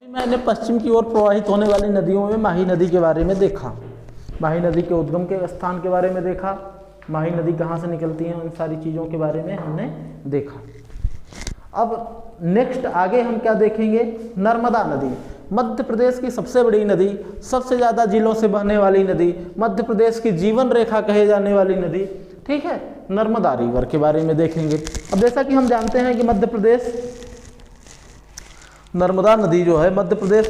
मैंने पश्चिम की ओर प्रवाहित होने वाली नदियों में माही नदी के बारे में देखा, माही नदी के उद्गम के स्थान के बारे में देखा, माही नदी कहाँ से निकलती है, उन सारी चीज़ों के बारे में हमने देखा। अब नेक्स्ट आगे हम क्या देखेंगे, नर्मदा नदी, मध्य प्रदेश की सबसे बड़ी नदी, सबसे ज़्यादा जिलों से बहने वाली नदी, मध्य प्रदेश की जीवन रेखा कहे जाने वाली नदी, ठीक है, नर्मदा रिवर के बारे में देखेंगे। अब जैसा कि हम जानते हैं कि मध्य प्रदेश, नर्मदा नदी जो है मध्य प्रदेश,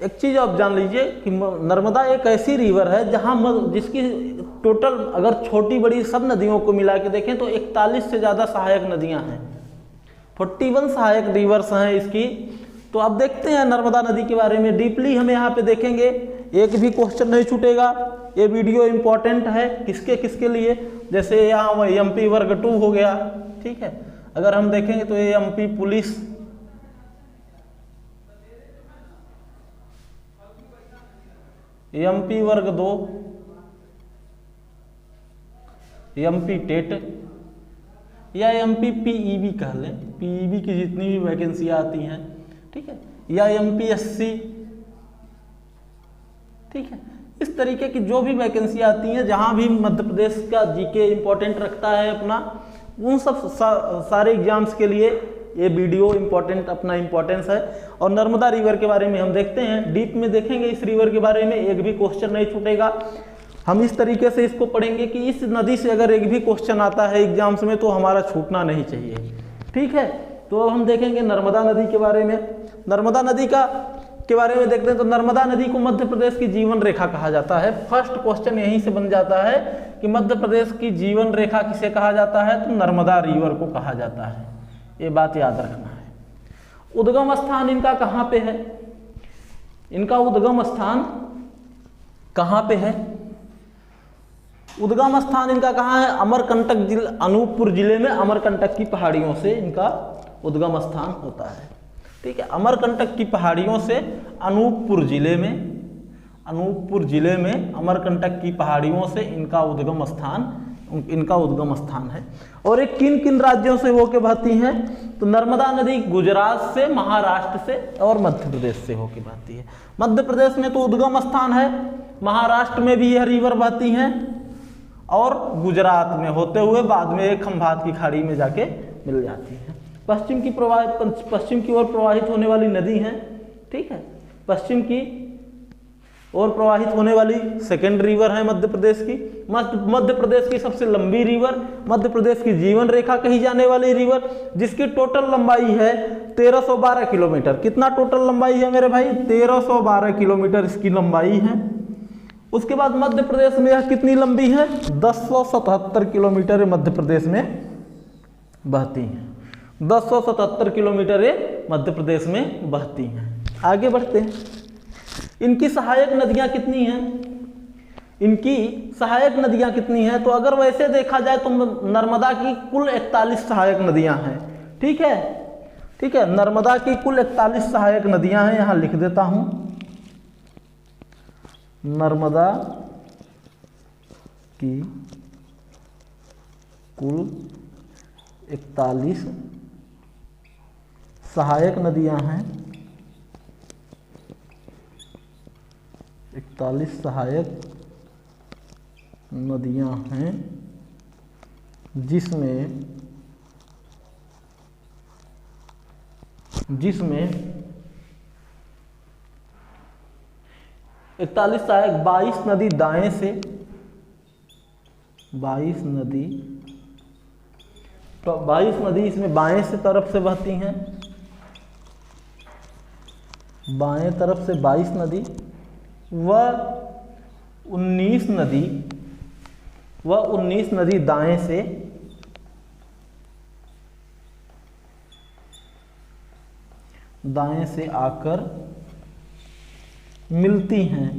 एक चीज़ आप जान लीजिए कि नर्मदा एक ऐसी रिवर है जहाँ जिसकी टोटल अगर छोटी बड़ी सब नदियों को मिला के देखें तो 41 से ज़्यादा सहायक नदियाँ हैं, 41 सहायक रिवर्स हैं इसकी। तो अब देखते हैं नर्मदा नदी के बारे में डीपली हम यहाँ पे देखेंगे, एक भी क्वेश्चन नहीं छूटेगा। ये वीडियो इम्पॉर्टेंट है किसके किसके लिए, जैसे यहाँ MP वर्ग 2 हो गया, ठीक है, अगर हम देखेंगे तो ये MP पुलिस, MP वर्ग 2, MP टेट या MP PEB कह लें, PEB की जितनी भी वैकेंसी आती हैं, ठीक है, या MPSC, ठीक है, इस तरीके की जो भी वैकेंसी आती हैं जहां भी मध्य प्रदेश का जीके इंपॉर्टेंट रखता है अपना, उन सब सारे एग्जाम्स के लिए ये वीडियो इम्पोर्टेंट, अपना इम्पोर्टेंस है। और नर्मदा रिवर के बारे में हम देखते हैं, डीप में देखेंगे इस रिवर के बारे में, एक भी क्वेश्चन नहीं छूटेगा। हम इस तरीके से इसको पढ़ेंगे कि इस नदी से अगर एक भी क्वेश्चन आता है एग्जाम्स में तो हमारा छूटना नहीं चाहिए, ठीक है। तो हम देखेंगे नर्मदा नदी के बारे में, नर्मदा नदी के बारे में देखते हैं तो नर्मदा नदी को मध्य प्रदेश की जीवन रेखा कहा जाता है। फर्स्ट क्वेश्चन यहीं से बन जाता है कि मध्य प्रदेश की जीवन रेखा किसे कहा जाता है, तो नर्मदा रिवर को कहा जाता है, ये बात याद रखना है। उद्गम स्थान इनका कहाँ पे है, इनका उद्गम स्थान कहाँ पे है, उद्गम स्थान इनका कहाँ है, अमरकंटक जिले, अनूपपुर जिले में अमरकंटक की पहाड़ियों से इनका उद्गम स्थान होता है, ठीक है। अमरकंटक की पहाड़ियों से अनूपपुर जिले में अमरकंटक की पहाड़ियों से इनका उद्गम स्थान है। और ये किन किन राज्यों से होके बहती हैं, तो नर्मदा नदी गुजरात से, महाराष्ट्र से और मध्य प्रदेश से होके बहती है। मध्य प्रदेश में तो उद्गम स्थान है, महाराष्ट्र में भी यह रिवर बहती हैं और गुजरात में होते हुए बाद में एक खंभात की खाड़ी में जाके मिल जाती है। पश्चिम की ओर प्रवाहित होने वाली नदी है, ठीक है, पश्चिम की ओर प्रवाहित होने वाली सेकेंड रिवर है मध्य प्रदेश की, मध्य प्रदेश की सबसे लंबी रिवर, मध्य प्रदेश की जीवन रेखा कही जाने वाली रिवर, जिसकी टोटल लंबाई है 1312 किलोमीटर। कितना टोटल लंबाई है मेरे भाई, 1312 किलोमीटर इसकी लंबाई है। उसके बाद मध्य प्रदेश में यह कितनी लंबी है, 1077 किलोमीटर मध्य प्रदेश में बहती हैं, 1077 किलोमीटर ये मध्य प्रदेश में बहती हैं। आगे बढ़ते हैं, इनकी सहायक नदियां कितनी हैं, इनकी सहायक नदियां कितनी हैं, तो अगर वैसे देखा जाए तो नर्मदा की कुल 41 सहायक नदियां हैं, ठीक है, ठीक है, नर्मदा की कुल 41 सहायक नदियां हैं, यहां लिख देता हूं, नर्मदा की कुल 41 सहायक नदियां हैं, 41 सहायक नदियां हैं, जिसमें 41 सहायक, 22 नदी दाएं से, 22 नदी इसमें बाएं से तरफ से बहती हैं, बाएं तरफ से 22 नदी व 19 नदी दाएं से, आकर मिलती हैं,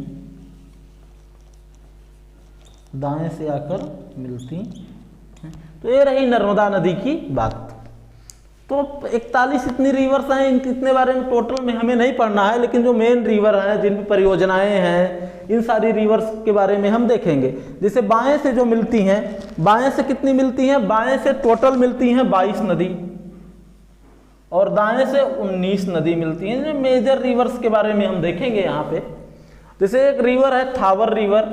दाएं से आकर मिलती हैं। तो ये रही नर्मदा नदी की बात। तो 41 इतनी रिवर्स हैं, इतने बारे में टोटल में हमें नहीं पढ़ना है, लेकिन जो मेन रिवर हैं, जिन परियोजनाएं हैं, इन सारी रिवर्स के बारे में हम देखेंगे। जैसे बाएं से जो मिलती हैं, बाएं से कितनी मिलती हैं, बाएं से टोटल मिलती हैं 22 नदी और दाएं से 19 नदी मिलती हैं। मेजर रिवर्स के बारे में हम देखेंगे यहाँ पे। जैसे एक रिवर है थावर रिवर,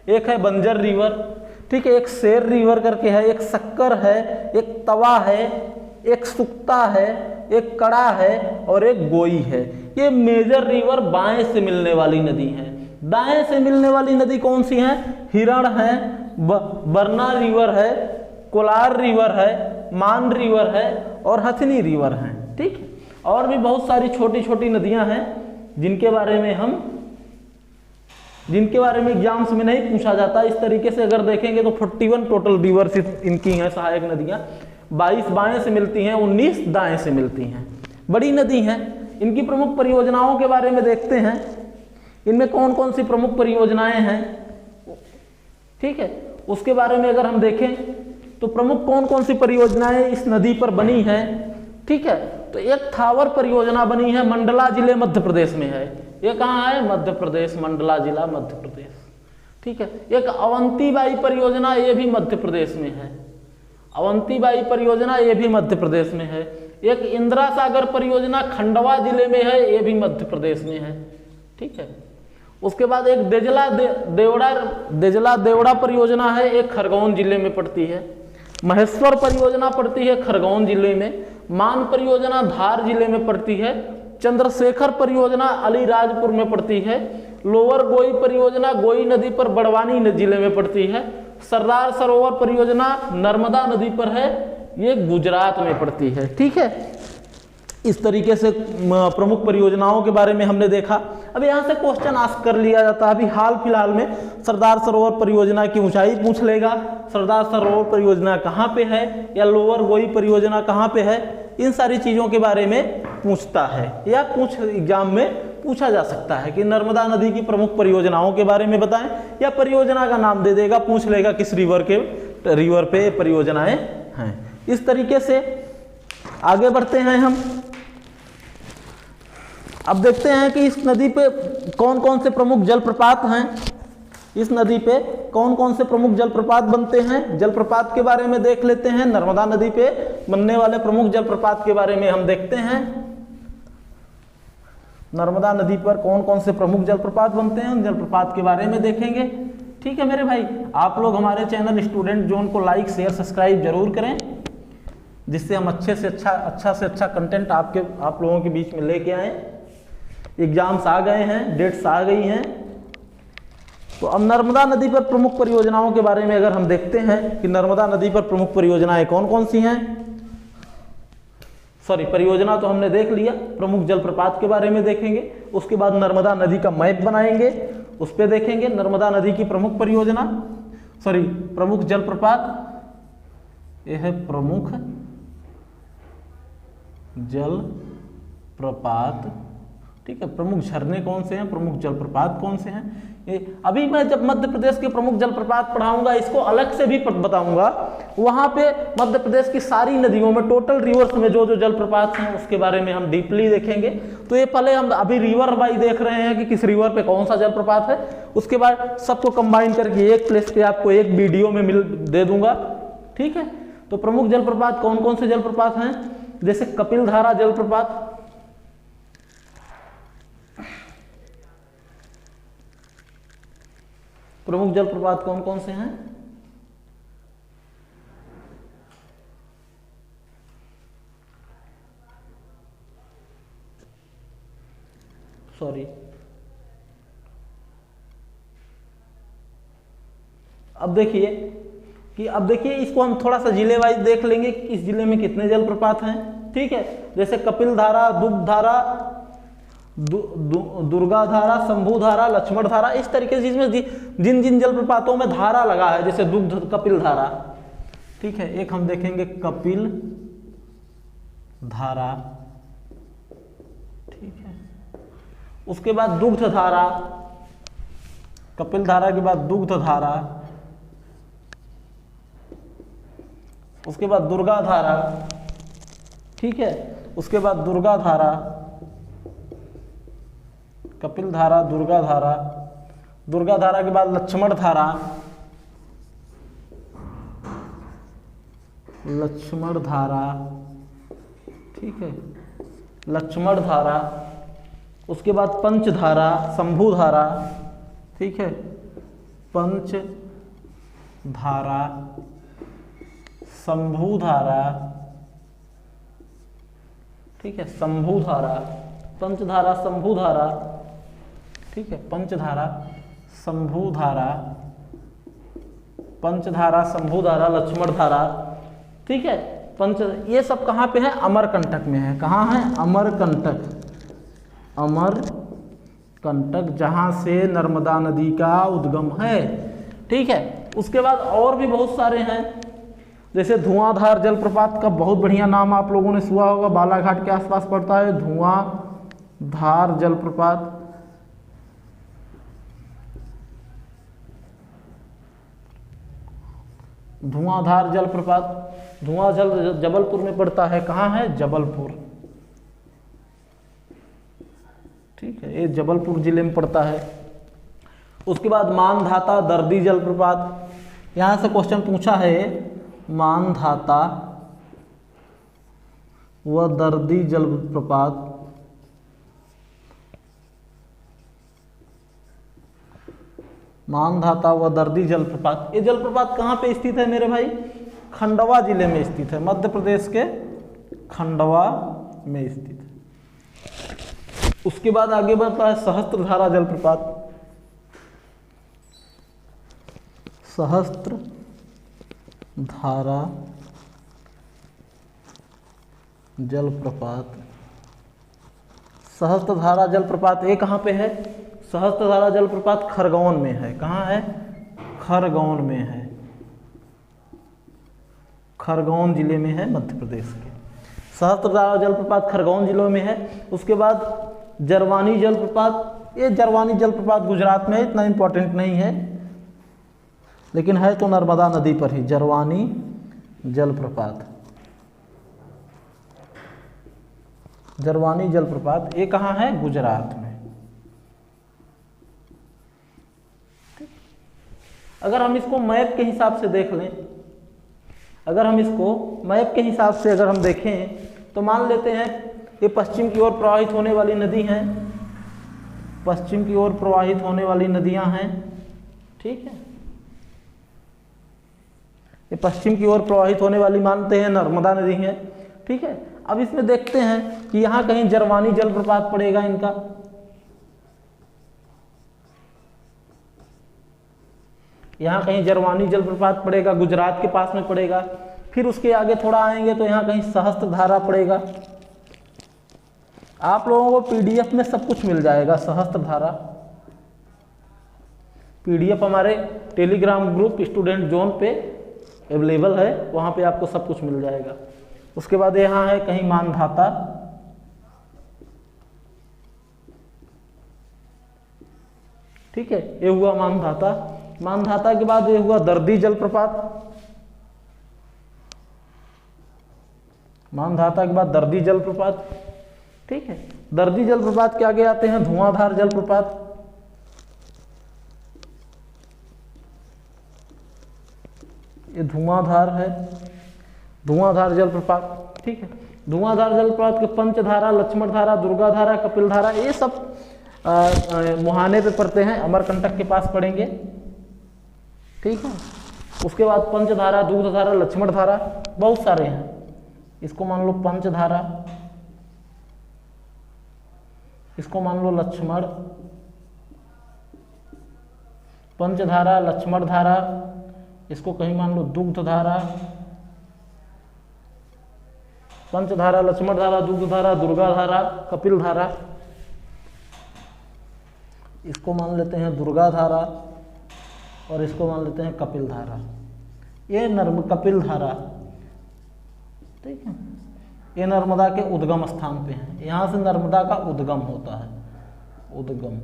एक है बंजर रिवर, ठीक है, एक शेर रिवर करके है, एक शक्कर है, एक तवा है, एक सुक्ता है, एक कड़ा है और एक गोई है। ये मेजर रिवर बाएं से मिलने वाली नदी है। दाएं से मिलने वाली नदी कौन सी है? हिरण है, बरना रिवर है, कोलार रिवर है, मान रिवर है और हथनी रिवर है। ठीक है, और भी बहुत सारी छोटी छोटी नदियां हैं जिनके बारे में एग्जाम्स में नहीं पूछा जाता। इस तरीके से अगर देखेंगे तो 41 टोटल रिवर्स इनकी हैं, सहायक नदियां। 22 बाएं से मिलती हैं, 19 दाएं से मिलती हैं। बड़ी नदी हैं। इनकी प्रमुख परियोजनाओं के बारे में देखते हैं, इनमें कौन कौन सी प्रमुख परियोजनाएं हैं। ठीक है, उसके बारे में अगर हम देखें तो प्रमुख कौन कौन सी परियोजनाएं इस नदी पर बनी हैं। ठीक है, तो एक थावर परियोजना बनी है, मंडला जिले मध्य प्रदेश में है। ये कहाँ है? मध्य प्रदेश, मंडला जिला मध्य प्रदेश। ठीक है, एक अवंतीबाई परियोजना, ये भी मध्य प्रदेश में है। अवंतीबाई परियोजना ये भी मध्य प्रदेश में है। एक इंदिरा सागर परियोजना खंडवा जिले में है, ये भी मध्य प्रदेश में है। ठीक है, उसके बाद एक देजला देवड़ा परियोजना है, एक खरगोन जिले में पड़ती है। महेश्वर परियोजना पड़ती है खरगोन जिले में। मान परियोजना धार जिले में पड़ती है। चंद्रशेखर परियोजना अलीराजपुर में पड़ती है। लोअर गोई परियोजना गोई नदी पर बड़वानी जिले में पड़ती है। सरदार सरोवर परियोजना नर्मदा नदी पर है, ये गुजरात में पड़ती है। ठीक है, इस तरीके से प्रमुख परियोजनाओं के बारे में हमने देखा। अब यहाँ से क्वेश्चन आस्क कर लिया जाता है। अभी हाल फिलहाल में सरदार सरोवर परियोजना की ऊंचाई पूछ लेगा, सरदार सरोवर परियोजना कहाँ पे है, या लोअर गोई परियोजना कहाँ पे है, इन सारी चीज़ों के बारे में पूछता है या एग्जाम में पूछा जा सकता है कि नर्मदा नदी की प्रमुख परियोजनाओं के बारे में बताएं, या परियोजना का नाम दे देगा, पूछ लेगा किस रिवर पे परियोजनाएं हैं। इस तरीके से आगे बढ़ते हैं हम। अब देखते हैं कि इस नदी पे कौन कौन से प्रमुख जलप्रपात हैं। इस नदी पे कौन कौन से प्रमुख जलप्रपात बनते हैं, जलप्रपात के बारे में देख लेते हैं। नर्मदा नदी पे बनने वाले प्रमुख जलप्रपात के बारे में हम देखते हैं। नर्मदा नदी पर कौन कौन से प्रमुख जलप्रपात बनते हैं, उन जलप्रपात के बारे में देखेंगे। ठीक है मेरे भाई, आप लोग हमारे चैनल स्टूडेंट जोन को लाइक शेयर सब्सक्राइब जरूर करें, जिससे हम अच्छा से अच्छा कंटेंट आप लोगों के बीच में लेके आए। एग्जाम्स आ गए हैं, डेट्स आ गई हैं। तो अब नर्मदा नदी पर प्रमुख परियोजनाओं के बारे में अगर हम देखते हैं कि नर्मदा नदी पर प्रमुख परियोजनाएं कौन कौन सी हैं। परियोजना तो हमने देख लिया, प्रमुख जलप्रपात के बारे में देखेंगे। उसके बाद नर्मदा नदी का मैप बनाएंगे, उस पर देखेंगे नर्मदा नदी की प्रमुख परियोजना, प्रमुख जलप्रपात। यह है प्रमुख जलप्रपात। ठीक है, प्रमुख झरने कौन से हैं, प्रमुख जलप्रपात कौन से हैं। अभी मैं जब मध्य प्रदेश के प्रमुख जलप्रपात पढ़ाऊंगा, इसको अलग से भी बताऊंगा। वहां पे मध्य प्रदेश की सारी नदियों में टोटल रिवर्स में जो जो जलप्रपात हैं उसके बारे में हम डीपली देखेंगे। तो ये पहले हम अभी रिवर वाइज देख रहे हैं कि किस रिवर पे कौन सा जलप्रपात है। उसके बाद सबको कंबाइन करके एक प्लेस पे आपको एक वीडियो में दे दूंगा। ठीक है, तो प्रमुख जलप्रपात कौन कौन से जलप्रपात हैं, जैसे कपिलधारा जलप्रपात। प्रमुख जलप्रपात कौन कौन से हैं, अब देखिए इसको हम थोड़ा सा जिले वाइज देख लेंगे कि इस जिले में कितने जलप्रपात हैं। ठीक है, जैसे कपिलधारा, दुग्धधारा, दुर्गाधारा, शंभुधारा, लक्ष्मणधारा, इस तरीके से जिसमें जिन जिन जलप्रपातों में धारा लगा है, जैसे दुग्ध कपिलधारा। ठीक है, एक हम देखेंगे कपिल धारा। ठीक है, उसके बाद दुग्धधारा, कपिलधारा के बाद दुग्धधारा, उसके बाद दुर्गाधारा। ठीक है, उसके बाद दुर्गाधारा, कपिलधारा, दुर्गाधारा, दुर्गाधारा के बाद लक्ष्मणधारा, लक्ष्मणधारा। ठीक है, लक्ष्मण धारा, उसके बाद पंचधारा, शंभू धारा, ठीक है, पंच धारा, शंभू धारा, ठीक है, शंभू धारा, पंचधारा, शंभू धारा, ठीक है, पंचधारा, शंभू धारा, पंचधारा, शंभू धारा, लक्ष्मण धारा, ठीक है, पंच, ये सब कहाँ पे है? अमरकंटक में है। कहाँ है? अमरकंटक, अमरकंटक, जहाँ से नर्मदा नदी का उद्गम है, ठीक है। उसके बाद और भी बहुत सारे हैं, जैसे धुआंधार जलप्रपात का बहुत बढ़िया नाम आप लोगों ने सुना होगा, बालाघाट के आसपास पड़ता है, धुआंधार जलप्रपात। धुआंधार जलप्रपात, जबलपुर में पड़ता है। कहाँ है? जबलपुर, ठीक है, ये जबलपुर जिले में पड़ता है। उसके बाद मानधाता दर्दी जलप्रपात, यहाँ से क्वेश्चन पूछा है, मानधाता व दर्दी जलप्रपात, मानधाता व दर्दी जलप्रपात, ये जलप्रपात कहाँ पे स्थित है मेरे भाई? खंडवा जिले में स्थित है, मध्य प्रदेश के खंडवा में स्थित है। उसके बाद आगे बढ़ता है सहस्त्रधारा जलप्रपात, सहस्त्रधारा जलप्रपात, सहस्त्रधारा जलप्रपात ये कहाँ पे है? सहस्त्रधारा जलप्रपात खरगोन में है। कहाँ है? खरगोन में है, खरगोन जिले में है, मध्य प्रदेश के। सहस्त्रधारा जलप्रपात खरगोन जिले में है। उसके बाद जरवानी जलप्रपात, ये जरवानी जलप्रपात गुजरात में है, इतना इम्पोर्टेंट नहीं है, लेकिन है तो नर्मदा नदी पर ही। जरवानी जलप्रपात, जरवानी जलप्रपात ये कहाँ है? गुजरात में। अगर हम इसको मैप के हिसाब से देख लें, अगर हम इसको मैप के हिसाब से अगर हम देखें तो मान लेते हैं ये पश्चिम की ओर प्रवाहित होने वाली नदी हैं, पश्चिम की ओर प्रवाहित होने वाली नदियां हैं, ठीक है, ये पश्चिम की ओर प्रवाहित होने वाली मानते हैं नर्मदा नदी है, ठीक है। अब इसमें देखते हैं कि यहाँ कहीं जरवानी जलप्रपात पड़ेगा इनका, यहाँ कहीं जरवानी जलप्रपात पड़ेगा, गुजरात के पास में पड़ेगा। फिर उसके आगे थोड़ा आएंगे तो यहाँ कहीं सहस्त्रधारा पड़ेगा। आप लोगों को पीडीएफ में सब कुछ मिल जाएगा। सहस्त्रधारा पीडीएफ हमारे टेलीग्राम ग्रुप स्टूडेंट जोन पे अवेलेबल है, वहाँ पे आपको सब कुछ मिल जाएगा। उसके बाद यहाँ है कहीं मानधाता, ठीक है, ये हुआ मानधाता। मानधाता के बाद ये हुआ दर्दी जलप्रपात, मानधाता के बाद दर्दी जलप्रपात, ठीक है। दर्दी जलप्रपात के आगे आते हैं धुआंधार जलप्रपात, ये धुआंधार है, धुआंधार जलप्रपात, ठीक है। धुआंधार जलप्रपात के पंचधारा, लक्ष्मण धारा, दुर्गा धारा, कपिल धारा ये सब मुहाने पे पड़ते हैं, अमरकंटक के पास पड़ेंगे, ठीक है। उसके बाद पंचधारा, दूधधारा, लक्ष्मण धारा बहुत सारे हैं। इसको मान लो पंचधारा, इसको मान लो लक्ष्मण, पंचधारा, लक्ष्मण धारा, इसको कहीं मान लो दुग्ध धारा, पंचधारा, लक्ष्मण धारा, दुग्ध धारा, दुर्गा धारा, कपिल धारा, इसको मान लेते हैं दुर्गा धारा और इसको मान लेते हैं कपिल धारा। ये कपिल धारा, ठीक है, ये नर्मदा के उद्गम स्थान पे है, यहाँ से नर्मदा का उद्गम होता है, उद्गम,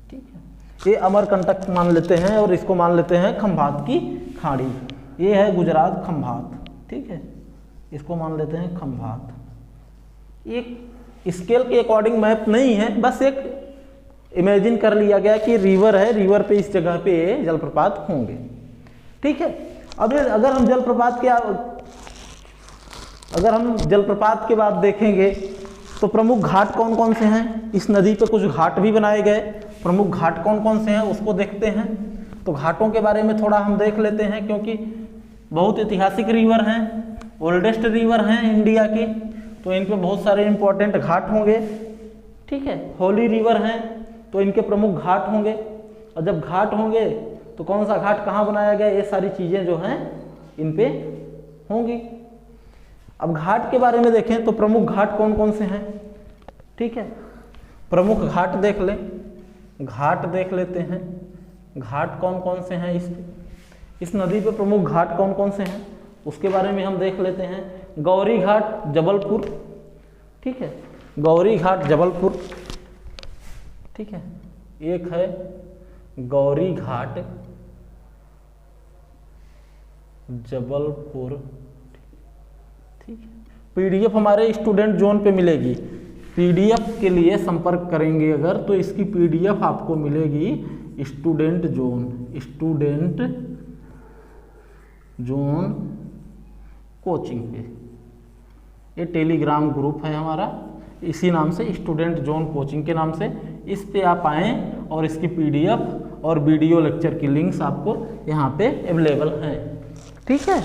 ठीक है। ये अमरकंटक मान लेते हैं और इसको मान लेते हैं खंभात की खाड़ी, ये है गुजरात खंभात, ठीक है, इसको मान लेते हैं खंभात। एक स्केल के अकॉर्डिंग मैप नहीं है, बस एक इमेजिन कर लिया गया कि रिवर है, रिवर पे इस जगह पे जलप्रपात होंगे, ठीक है। अब अगर हम जलप्रपात के बाद देखेंगे तो प्रमुख घाट कौन कौन से हैं? इस नदी पे कुछ घाट भी बनाए गए। प्रमुख घाट कौन कौन से हैं उसको देखते हैं। तो घाटों के बारे में थोड़ा हम देख लेते हैं, क्योंकि बहुत ऐतिहासिक रिवर हैं, ओल्डेस्ट रिवर हैं इंडिया की, तो इन पे बहुत सारे इंपॉर्टेंट घाट होंगे। ठीक है, होली रिवर हैं तो इनके प्रमुख घाट होंगे, और जब घाट होंगे तो कौन सा घाट कहाँ बनाया गया, ये सारी चीज़ें जो हैं इन पे होंगी। अब घाट के बारे में देखें तो प्रमुख घाट कौन कौन से हैं। ठीक है, प्रमुख घाट देख लें, घाट देख लेते हैं, घाट कौन कौन से हैं इस नदी पे प्रमुख घाट कौन कौन से हैं उसके बारे में हम देख लेते हैं। गौरी घाट जबलपुर, ठीक है, गौरी घाट जबलपुर, ठीक है, एक है गौरी घाट जबलपुर। ठीक है, पीडीएफ हमारे स्टूडेंट जोन पे मिलेगी। पीडीएफ के लिए संपर्क करेंगे अगर तो इसकी पीडीएफ आपको मिलेगी student zone, student zone coaching पे। ये टेलीग्राम ग्रुप है हमारा, इसी नाम से स्टूडेंट जोन कोचिंग के नाम से। इस पे आप आएँ और इसकी पीडीएफ और वीडियो लेक्चर की लिंक्स आपको यहाँ पे अवेलेबल हैं। ठीक है,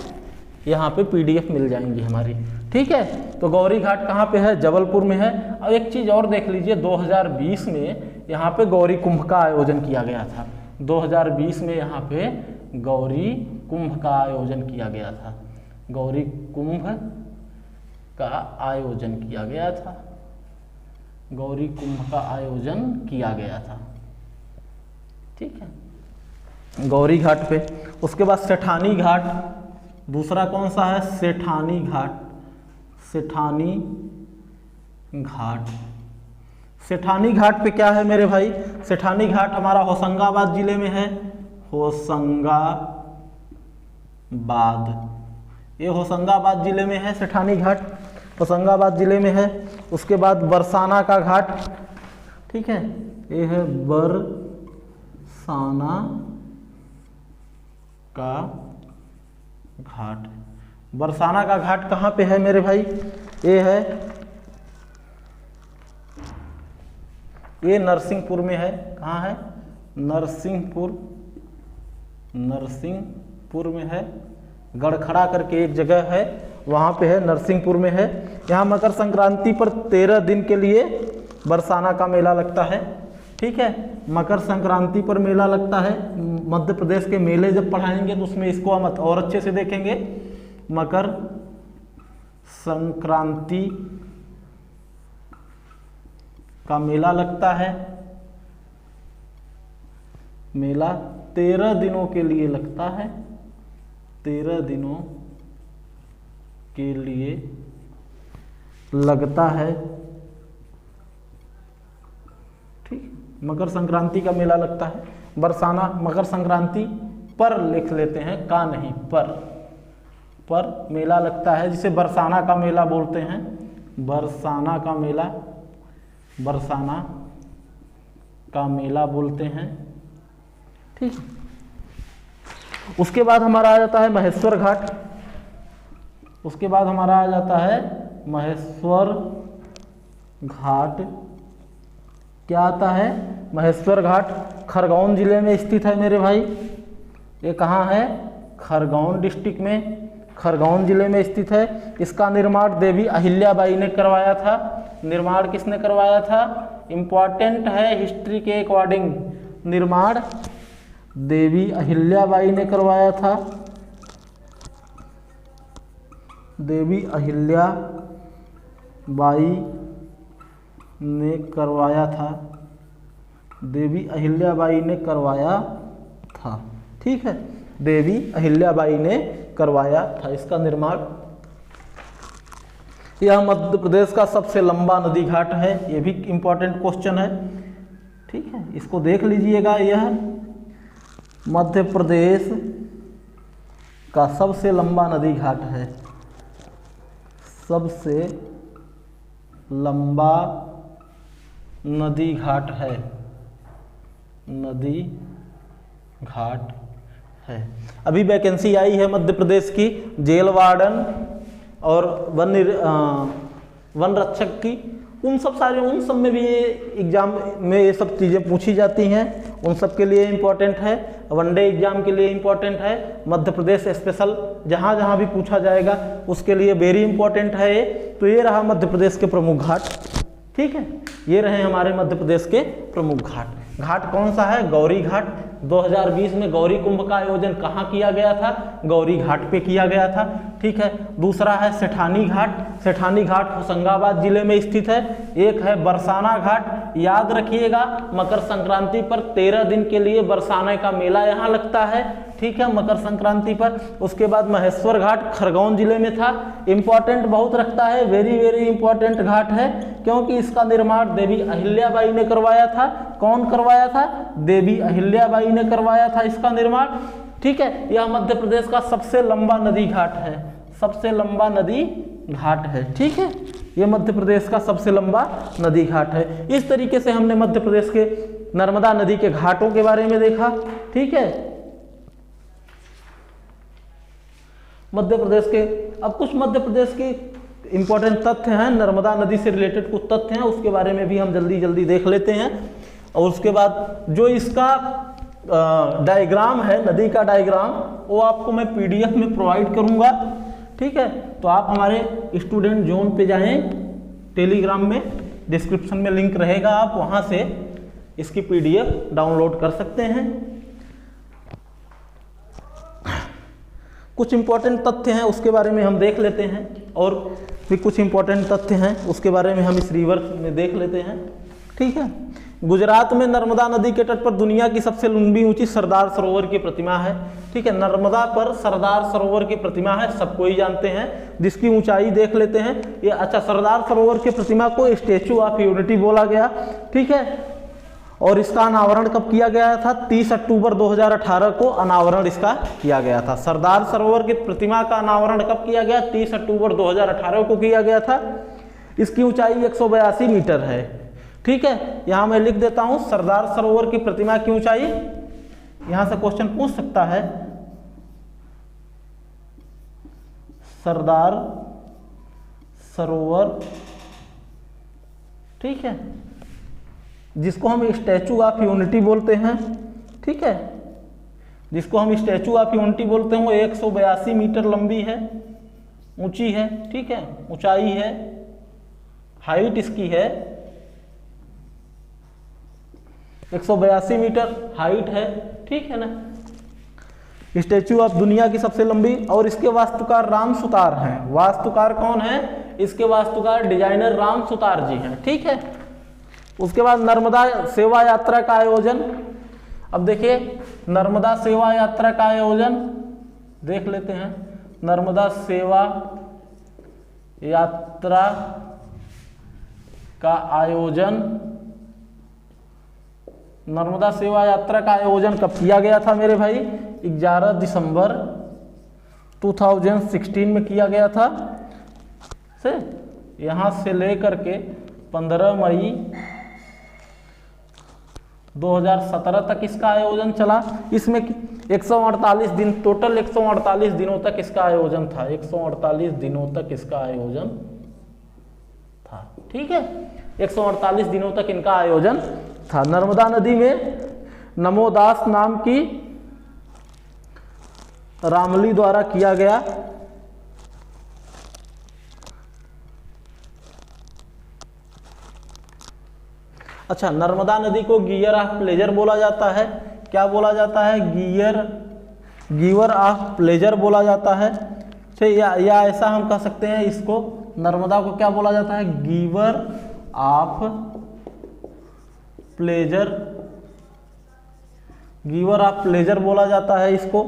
यहाँ पे पीडीएफ मिल जाएंगी हमारी। ठीक है, तो गौरी घाट कहाँ पे है? जबलपुर में है। अब एक चीज़ और देख लीजिए, 2020 में यहाँ पे गौरी कुंभ का आयोजन किया गया था। 2020 में यहाँ पे गौरी कुंभ का आयोजन किया गया था। गौरी कुंभ का आयोजन किया गया था, गौरी कुंभ का आयोजन किया गया था। ठीक है, गौरी घाट पे। उसके बाद सेठानी घाट, दूसरा कौन सा है? सेठानी घाट, सेठानी घाट। सेठानी घाट पे क्या है मेरे भाई? सेठानी घाट हमारा होशंगाबाद जिले में है, होशंगाबाद, ये होशंगाबाद जिले में है सेठानी घाट, होशंगाबाद जिले में है। उसके बाद बरसाना का घाट, ठीक है, ये है बरसाना का घाट। बरसाना का घाट कहाँ पे है मेरे भाई? ये है, ये नरसिंहपुर में है। कहाँ है? नरसिंहपुर, नरसिंहपुर में है। गड़खड़ा करके एक जगह है, वहाँ पे है, नरसिंहपुर में है। यहाँ मकर संक्रांति पर 13 दिन के लिए बरसाना का मेला लगता है। ठीक है, मकर संक्रांति पर मेला लगता है। मध्य प्रदेश के मेले जब पढ़ाएंगे तो उसमें इसको हम और अच्छे से देखेंगे। मकर संक्रांति का मेला लगता है, मेला 13 दिनों के लिए लगता है, 13 दिनों के लिए लगता है। ठीक, मकर संक्रांति का मेला लगता है। बरसाना मकर संक्रांति पर लिख लेते हैं, का नहीं, पर मेला लगता है, जिसे बरसाना का मेला बोलते हैं। बरसाना का मेला, बरसाना का मेला बोलते हैं। ठीक, उसके बाद हमारा आ जाता है महेश्वर घाट। उसके बाद हमारा आ जाता है महेश्वर घाट। क्या आता है? महेश्वर घाट खरगोन जिले में स्थित है मेरे भाई। ये कहाँ है? खरगोन डिस्ट्रिक्ट में, खरगोन जिले में स्थित है। इसका निर्माण देवी अहिल्याबाई ने करवाया था। निर्माण किसने करवाया था? इम्पॉर्टेंट है हिस्ट्री के अकॉर्डिंग। निर्माण देवी अहिल्याबाई ने करवाया था, देवी अहिल्याबाई ने करवाया था, देवी अहिल्याबाई ने करवाया था। ठीक है, देवी अहिल्याबाई ने करवाया था इसका निर्माण। यह मध्य प्रदेश का सबसे लंबा नदी घाट है, यह भी इम्पोर्टेंट क्वेश्चन है। ठीक है, इसको देख लीजिएगा। यह मध्य प्रदेश का सबसे लंबा नदी घाट है, सबसे लंबा नदी घाट है, नदी घाट है। अभी वैकेंसी आई है मध्य प्रदेश की जेल वार्डन और वन रक्षक की, उन सब में भी ये एग्जाम में ये सब चीज़ें पूछी जाती हैं, उन सब के लिए इम्पोर्टेंट है। वनडे एग्जाम के लिए इम्पोर्टेंट है। मध्य प्रदेश स्पेशल जहाँ जहाँ भी पूछा जाएगा उसके लिए वेरी इंपॉर्टेंट है ये। तो ये रहा मध्य प्रदेश के प्रमुख घाट, ठीक है, ये रहे हमारे मध्य प्रदेश के प्रमुख घाट। घाट कौन सा है? गौरी घाट। 2020 में गौरी कुंभ का आयोजन कहाँ किया गया था? गौरी घाट पे किया गया था, ठीक है। दूसरा है सेठानी घाट। सेठानी घाट होशंगाबाद जिले में स्थित है। एक है बरसाना घाट। याद रखिएगा, मकर संक्रांति पर 13 दिन के लिए बरसाने का मेला यहाँ लगता है, ठीक है, मकर संक्रांति पर। उसके बाद महेश्वर घाट खरगोन जिले में था। इंपॉर्टेंट बहुत रखता है, वेरी वेरी इंपॉर्टेंट घाट है, क्योंकि इसका निर्माण देवी अहिल्याबाई ने करवाया था। कौन करवाया था? देवी अहिल्याबाई ने करवाया था इसका निर्माण, ठीक है। यह मध्य प्रदेश का सबसे लंबा नदी घाट है, सबसे लंबा नदी घाट है, ठीक है। यह मध्य प्रदेश का सबसे लंबा नदी घाट है। इस तरीके से हमने मध्य प्रदेश के नर्मदा नदी के घाटों के बारे में देखा, ठीक है। मध्य प्रदेश के अब कुछ मध्य प्रदेश के इंपॉर्टेंट तथ्य हैं, नर्मदा नदी से रिलेटेड कुछ तथ्य हैं, उसके बारे में भी हम जल्दी जल्दी देख लेते हैं। और उसके बाद जो इसका डायग्राम है, नदी का डायग्राम, वो आपको मैं पीडीएफ में प्रोवाइड करूंगा, ठीक है। तो आप हमारे स्टूडेंट जोन पे जाएं, टेलीग्राम में डिस्क्रिप्शन में लिंक रहेगा, आप वहां से इसकी पीडीएफ डाउनलोड कर सकते हैं। कुछ इंपॉर्टेंट तथ्य हैं उसके बारे में हम देख लेते हैं, और भी कुछ इंपॉर्टेंट तथ्य हैं उसके बारे में हम इस रिवर में देख लेते हैं, ठीक है। गुजरात में नर्मदा नदी के तट पर दुनिया की सबसे लंबी ऊंची सरदार सरोवर की प्रतिमा है, ठीक है। नर्मदा पर सरदार सरोवर की प्रतिमा है, सबको ही जानते हैं, जिसकी ऊंचाई देख लेते हैं। ये अच्छा, सरदार सरोवर की प्रतिमा को स्टैचू ऑफ यूनिटी बोला गया, ठीक है। और इसका अनावरण कब किया गया था? 30 अक्टूबर 2018 को अनावरण इसका किया गया था। सरदार सरोवर की प्रतिमा का अनावरण कब किया गया? 30 अक्टूबर 2018 को किया गया था। इसकी ऊंचाई 182 मीटर है, ठीक है। यहाँ मैं लिख देता हूँ सरदार सरोवर की प्रतिमा की ऊंचाई, यहाँ से क्वेश्चन पूछ सकता है। सरदार सरोवर, ठीक है, जिसको हम स्टैचू ऑफ यूनिटी बोलते हैं, ठीक है, जिसको हम स्टैचू ऑफ यूनिटी बोलते हैं, वो 182 मीटर लंबी है, ऊंची है, ठीक है, ऊंचाई है, हाइट इसकी है 182 मीटर हाइट है, ठीक है ना। स्टैचू ऑफ दुनिया की सबसे लंबी, और इसके वास्तुकार राम सुतार हैं। वास्तुकार कौन है? इसके वास्तुकार डिजाइनर राम सुतार जी हैं, ठीक है। उसके बाद नर्मदा सेवा यात्रा का आयोजन। अब देखिए, नर्मदा सेवा यात्रा का आयोजन देख लेते हैं। नर्मदा सेवा यात्रा का आयोजन, नर्मदा सेवा यात्रा का आयोजन कब किया गया था मेरे भाई? 11 दिसंबर 2016 में किया गया था। से यहाँ से लेकर के 15 मई 2017 तक इसका आयोजन चला। इसमें 148 दिन, टोटल 148 दिनों तक इसका आयोजन था। 148 दिनों तक इसका आयोजन था, ठीक है। 148 दिनों तक इनका आयोजन था। नर्मदा नदी में नमोदास नाम की रामली द्वारा किया गया अच्छा, नर्मदा नदी को गियर ऑफ प्लेजर बोला जाता है। क्या बोला जाता है? गिवर ऑफ प्लेजर बोला जाता है, ठीक, या ऐसा हम कह सकते हैं इसको, नर्मदा को क्या बोला जाता है? Giver of pleasure, giver of pleasure बोला जाता है इसको।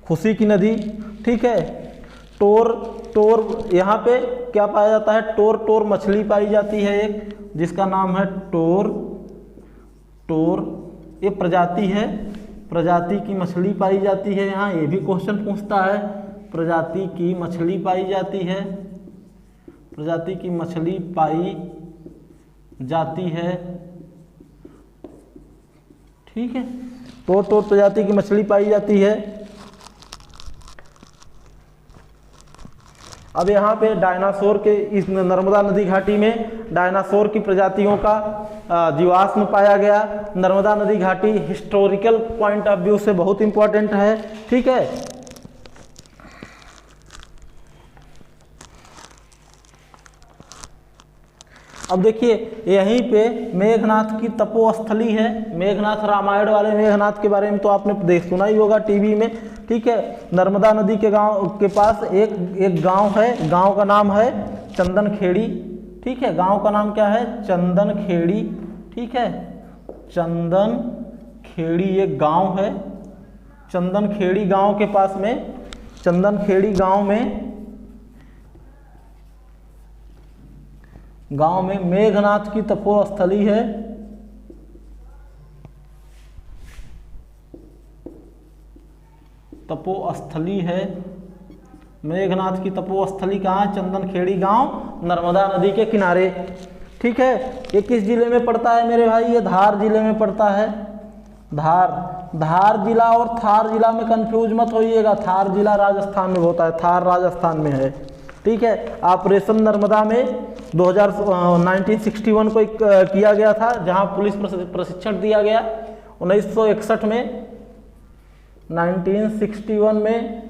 खुशी की नदी, ठीक है। टोर यहाँ पे क्या पाया जाता है? टोर मछली पाई जाती है एक, जिसका नाम है टोर, ये प्रजाति है, प्रजाति की मछली पाई जाती है यहाँ। ये भी क्वेश्चन पूछता है, प्रजाति की मछली पाई जाती है, प्रजाति की मछली पाई जाती है, ठीक है। टोर प्रजाति की मछली पाई जाती है। अब यहाँ पे डायनासोर के इस नर्मदा नदी घाटी में डायनासोर की प्रजातियों का जीवाश्म पाया गया। नर्मदा नदी घाटी हिस्टोरिकल पॉइंट ऑफ व्यू से बहुत इंपॉर्टेंट है, ठीक है। अब देखिए यहीं पे मेघनाथ की तपोस्थली है। मेघनाथ रामायण वाले मेघनाथ के बारे में तो आपने सुना ही होगा टीवी में, ठीक है। नर्मदा नदी के गांव के पास एक गांव है, गांव का नाम है चंदन खेड़ी, ठीक है। गांव का नाम क्या है? चंदन खेड़ी, ठीक है। चंदन खेड़ी एक गांव है। चंदन खेड़ी गांव के पास में, चंदन खेड़ी गांव में मेघनाथ की तपोस्थली है। तपोस्थली है, मेघनाथ की तपोस्थली कहाँ है? चंदन खेड़ी गांव, नर्मदा नदी के किनारे, ठीक है। ये किस जिले में पड़ता है मेरे भाई? ये धार जिले में पड़ता है। धार जिला और थार जिला में कंफ्यूज मत होइएगा। थार जिला राजस्थान में होता है, थार राजस्थान में है, ठीक है। ऑपरेशन नर्मदा में 1961 को किया गया था, जहां पुलिस प्रशिक्षण दिया गया। 1961 में 1961 में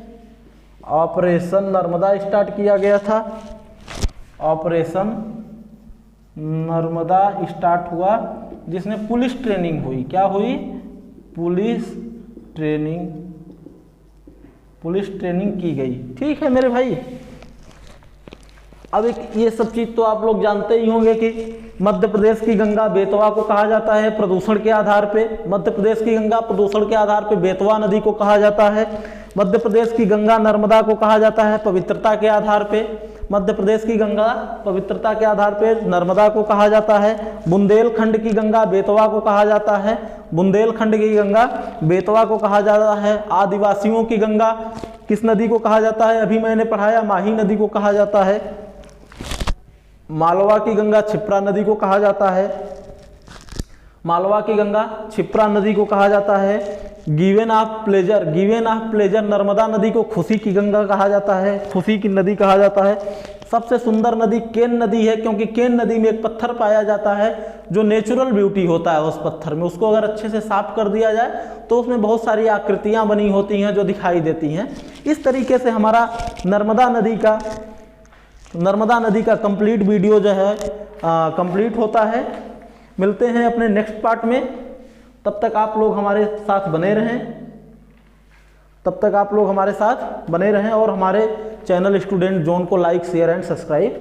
ऑपरेशन नर्मदा स्टार्ट किया गया था। ऑपरेशन नर्मदा स्टार्ट हुआ, जिसमें पुलिस ट्रेनिंग हुई। क्या हुई? पुलिस ट्रेनिंग की गई, ठीक है मेरे भाई। अब ये सब चीज़ तो आप लोग जानते ही होंगे कि मध्य प्रदेश की गंगा बेतवा को कहा जाता है प्रदूषण के आधार पे। मध्य प्रदेश की गंगा प्रदूषण के आधार पे बेतवा नदी को कहा जाता है। मध्य प्रदेश की गंगा नर्मदा को कहा जाता है पवित्रता के आधार पे। मध्य प्रदेश की गंगा पवित्रता के आधार पे नर्मदा को कहा जाता है। बुंदेलखंड की गंगा बेतवा को कहा जाता है। बुंदेलखंड की गंगा बेतवा को कहा जाता है। आदिवासियों की गंगा किस नदी को कहा जाता है? अभी मैंने पढ़ाया, माही नदी को कहा जाता है। मालवा की गंगा क्षिप्रा नदी को कहा जाता है। मालवा की गंगा क्षिप्रा नदी को कहा जाता है। गिवेन ऑफ प्लेजर नर्मदा नदी को खुशी की गंगा कहा जाता है, खुशी की नदी कहा जाता है। सबसे सुंदर नदी केन नदी है, क्योंकि केन नदी में एक पत्थर पाया जाता है जो नेचुरल ब्यूटी होता है उस पत्थर में। उसको अगर अच्छे से साफ कर दिया जाए तो उसमें बहुत सारी आकृतियां बनी होती हैं जो दिखाई देती हैं। इस तरीके से हमारा नर्मदा नदी का कंप्लीट वीडियो जो है कंप्लीट होता है। मिलते हैं अपने नेक्स्ट पार्ट में। तब तक आप लोग हमारे साथ बने रहें और हमारे चैनल स्टूडेंट जोन को लाइक, शेयर एंड सब्सक्राइब